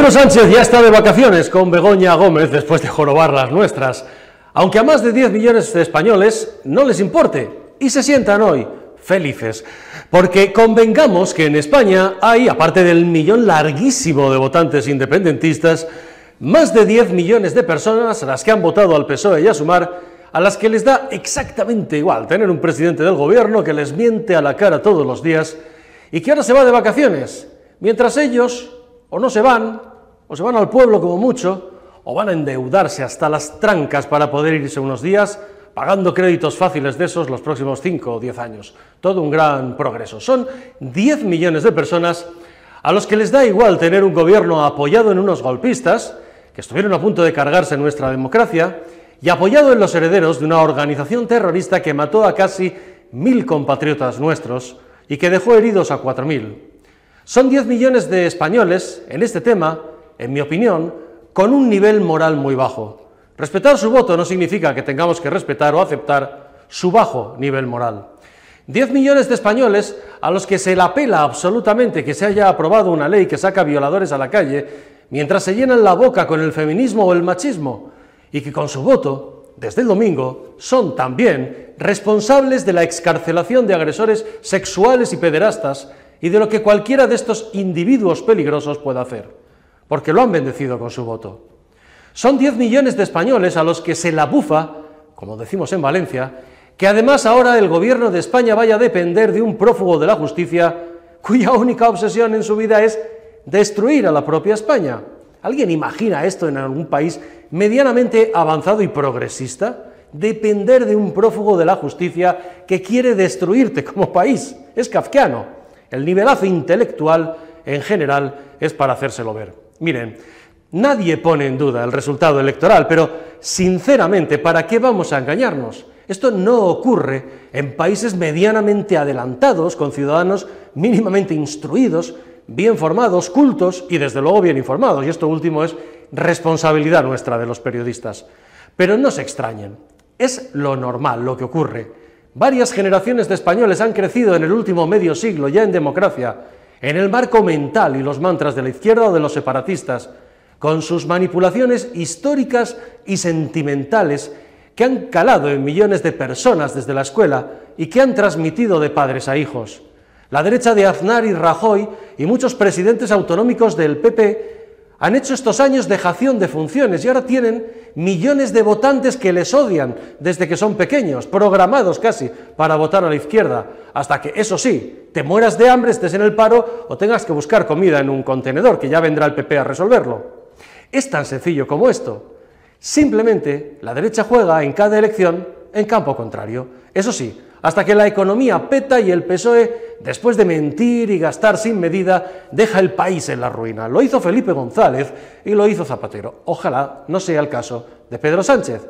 Pedro Sánchez ya está de vacaciones con Begoña Gómez después de jorobar las nuestras, aunque a más de 10 millones de españoles no les importe y se sientan hoy felices, porque convengamos que en España hay, aparte del millón larguísimo de votantes independentistas, más de 10 millones de personas a las que han votado al PSOE y a Sumar, a las que les da exactamente igual tener un presidente del gobierno que les miente a la cara todos los días y que ahora se va de vacaciones, mientras ellos o no se van, o se van al pueblo como mucho, o van a endeudarse hasta las trancas para poder irse unos días, pagando créditos fáciles de esos los próximos 5 o 10 años. Todo un gran progreso. Son 10 millones de personas a los que les da igual tener un gobierno apoyado en unos golpistas, que estuvieron a punto de cargarse nuestra democracia, y apoyado en los herederos de una organización terrorista que mató a casi 1000 compatriotas nuestros y que dejó heridos a 4000. Son 10 millones de españoles, en este tema, en mi opinión, con un nivel moral muy bajo. Respetar su voto no significa que tengamos que respetar o aceptar su bajo nivel moral. 10 millones de españoles a los que se la pela absolutamente que se haya aprobado una ley que saca violadores a la calle, mientras se llenan la boca con el feminismo o el machismo, y que con su voto, desde el domingo, son también responsables de la excarcelación de agresores sexuales y pederastas y de lo que cualquiera de estos individuos peligrosos pueda hacer, porque lo han bendecido con su voto. Son 10 millones de españoles a los que se la bufa, como decimos en Valencia, que además ahora el gobierno de España vaya a depender de un prófugo de la justicia cuya única obsesión en su vida es destruir a la propia España. ¿Alguien imagina esto en algún país medianamente avanzado y progresista? Depender de un prófugo de la justicia que quiere destruirte como país. Es kafkiano. El nivelazo intelectual, en general, es para hacérselo ver. Miren, nadie pone en duda el resultado electoral, pero, sinceramente, ¿para qué vamos a engañarnos? Esto no ocurre en países medianamente adelantados, con ciudadanos mínimamente instruidos, bien formados, cultos y, desde luego, bien informados. Y esto último es responsabilidad nuestra de los periodistas. Pero no se extrañen, es lo normal lo que ocurre. Varias generaciones de españoles han crecido en el último medio siglo ya en democracia, en el marco mental y los mantras de la izquierda o de los separatistas, con sus manipulaciones históricas y sentimentales que han calado en millones de personas desde la escuela y que han transmitido de padres a hijos. La derecha de Aznar y Rajoy y muchos presidentes autonómicos del PP han hecho estos años dejación de funciones y ahora tienen millones de votantes que les odian desde que son pequeños, programados casi para votar a la izquierda, hasta que, eso sí, te mueras de hambre, estés en el paro o tengas que buscar comida en un contenedor, que ya vendrá el PP a resolverlo. Es tan sencillo como esto. Simplemente la derecha juega en cada elección en campo contrario. Eso sí, hasta que la economía peta y el PSOE, después de mentir y gastar sin medida, deja el país en la ruina. Lo hizo Felipe González y lo hizo Zapatero. Ojalá no sea el caso de Pedro Sánchez.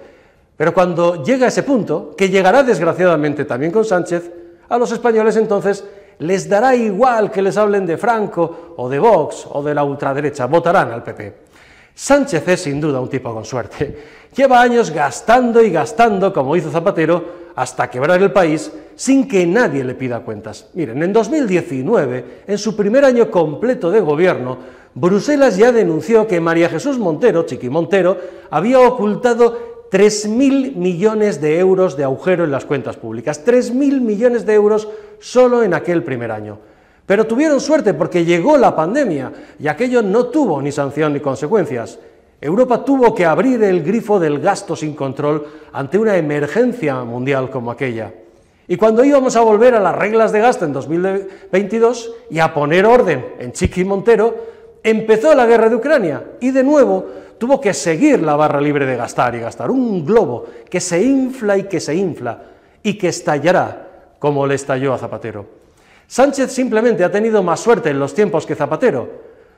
Pero cuando llega a ese punto, que llegará desgraciadamente también con Sánchez, a los españoles entonces les dará igual que les hablen de Franco o de Vox o de la ultraderecha, votarán al PP. Sánchez es sin duda un tipo con suerte. Lleva años gastando y gastando, como hizo Zapatero, hasta quebrar el país sin que nadie le pida cuentas. Miren, en 2019, en su primer año completo de gobierno, Bruselas ya denunció que María Jesús Montero, Chiqui Montero, había ocultado 3.000 millones de euros de agujero en las cuentas públicas. 3.000 millones de euros solo en aquel primer año. Pero tuvieron suerte porque llegó la pandemia y aquello no tuvo ni sanción ni consecuencias. Europa tuvo que abrir el grifo del gasto sin control ante una emergencia mundial como aquella. Y cuando íbamos a volver a las reglas de gasto en 2022 y a poner orden en Chiqui Montero, empezó la guerra de Ucrania y de nuevo tuvo que seguir la barra libre de gastar y gastar. Un globo que se infla y que se infla y que estallará como le estalló a Zapatero. Sánchez simplemente ha tenido más suerte en los tiempos que Zapatero,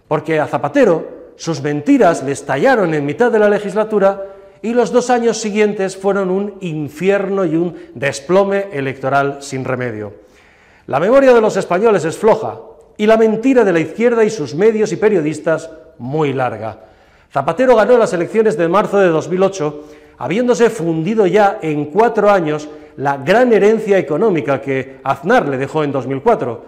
porque a Zapatero sus mentiras le estallaron en mitad de la legislatura y los 2 años siguientes fueron un infierno y un desplome electoral sin remedio. La memoria de los españoles es floja y la mentira de la izquierda y sus medios y periodistas muy larga. Zapatero ganó las elecciones de marzo de 2008, habiéndose fundido ya en 4 años la gran herencia económica que Aznar le dejó en 2004,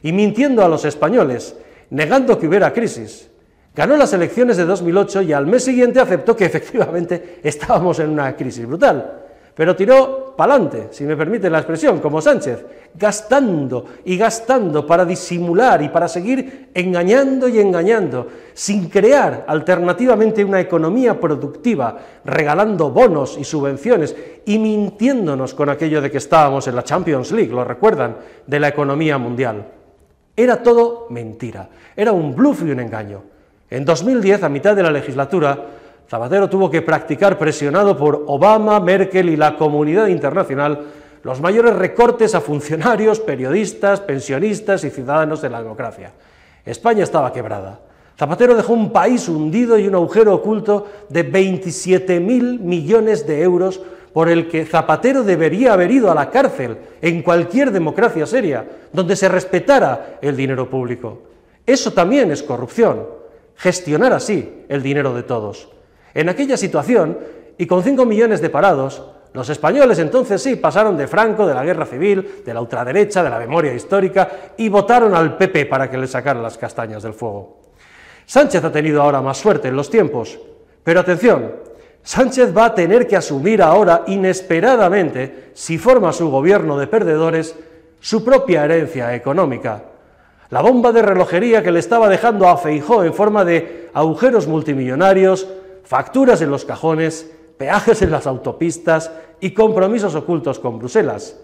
y mintiendo a los españoles, negando que hubiera crisis. Ganó las elecciones de 2008 y al mes siguiente aceptó que efectivamente estábamos en una crisis brutal. Pero tiró pa'lante, si me permite la expresión, como Sánchez, gastando y gastando para disimular y para seguir engañando y engañando, sin crear alternativamente una economía productiva, regalando bonos y subvenciones y mintiéndonos con aquello de que estábamos en la Champions League, ¿lo recuerdan?, de la economía mundial. Era todo mentira, era un bluff y un engaño. En 2010, a mitad de la legislatura, Zapatero tuvo que practicar, presionado por Obama, Merkel y la comunidad internacional, los mayores recortes a funcionarios, periodistas, pensionistas y ciudadanos de la democracia. España estaba quebrada. Zapatero dejó un país hundido y un agujero oculto de 27.000 millones de euros por el que Zapatero debería haber ido a la cárcel en cualquier democracia seria, donde se respetara el dinero público. Eso también es corrupción, gestionar así el dinero de todos. En aquella situación, y con 5 millones de parados, los españoles entonces sí pasaron de Franco, de la guerra civil, de la ultraderecha, de la memoria histórica, y votaron al PP para que le sacara las castañas del fuego. Sánchez ha tenido ahora más suerte en los tiempos, pero atención, Sánchez va a tener que asumir ahora, inesperadamente, si forma su gobierno de perdedores, su propia herencia económica. La bomba de relojería que le estaba dejando a Feijóo en forma de agujeros multimillonarios, facturas en los cajones, peajes en las autopistas y compromisos ocultos con Bruselas.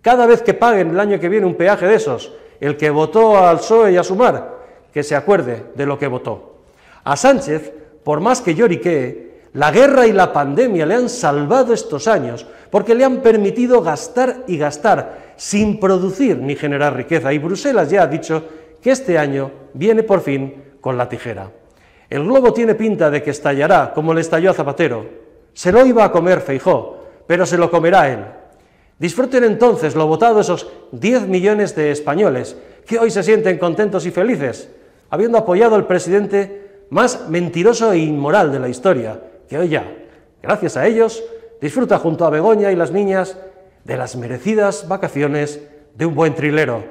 Cada vez que paguen el año que viene un peaje de esos, el que votó al PSOE y a Sumar, que se acuerde de lo que votó. A Sánchez, por más que lloriquee, la guerra y la pandemia le han salvado estos años porque le han permitido gastar y gastar sin producir ni generar riqueza, y Bruselas ya ha dicho que este año viene por fin con la tijera. El globo tiene pinta de que estallará como le estalló a Zapatero. Se lo iba a comer Feijóo, pero se lo comerá él. Disfruten entonces lo votado esos 10 millones de españoles que hoy se sienten contentos y felices, habiendo apoyado al presidente más mentiroso e inmoral de la historia, que hoy ya, gracias a ellos, disfruta junto a Begoña y las niñas de las merecidas vacaciones de un buen trilero.